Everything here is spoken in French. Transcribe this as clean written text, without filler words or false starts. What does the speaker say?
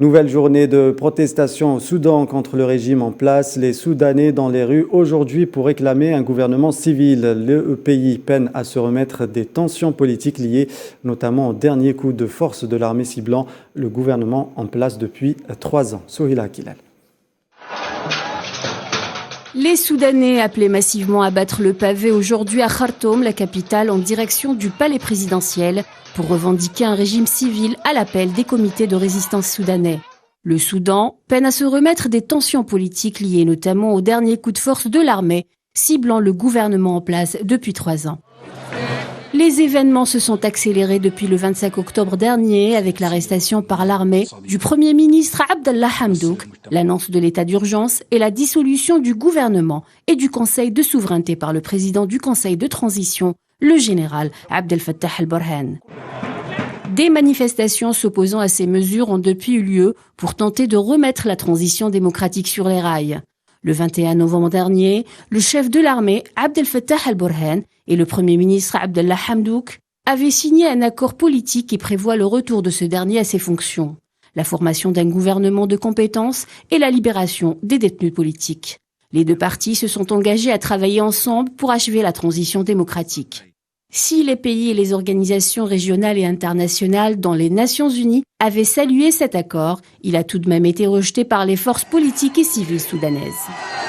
Nouvelle journée de protestation au Soudan contre le régime en place. Les Soudanais dans les rues aujourd'hui pour réclamer un gouvernement civil. Le pays peine à se remettre des tensions politiques liées notamment au dernier coup de force de l'armée ciblant le gouvernement en place depuis 3 ans. Souhila Kilal. Les Soudanais appelaient massivement à battre le pavé aujourd'hui à Khartoum, la capitale, en direction du palais présidentiel, pour revendiquer un régime civil à l'appel des comités de résistance soudanais. Le Soudan peine à se remettre des tensions politiques liées notamment au dernier coup de force de l'armée, ciblant le gouvernement en place depuis 3 ans. Les événements se sont accélérés depuis le 25 octobre dernier avec l'arrestation par l'armée du Premier ministre Abdallah Hamdouk, l'annonce de l'état d'urgence et la dissolution du gouvernement et du Conseil de souveraineté par le président du Conseil de transition, le général Abdel Fattah al-Burhan. Des manifestations s'opposant à ces mesures ont depuis eu lieu pour tenter de remettre la transition démocratique sur les rails. Le 21 novembre dernier, le chef de l'armée, Abdel Fattah al-Burhan, et le Premier ministre Abdallah Hamdouk avaient signé un accord politique qui prévoit le retour de ce dernier à ses fonctions, la formation d'un gouvernement de compétences et la libération des détenus politiques. Les deux parties se sont engagés à travailler ensemble pour achever la transition démocratique. Si les pays et les organisations régionales et internationales dont les Nations Unies avaient salué cet accord, il a tout de même été rejeté par les forces politiques et civiles soudanaises.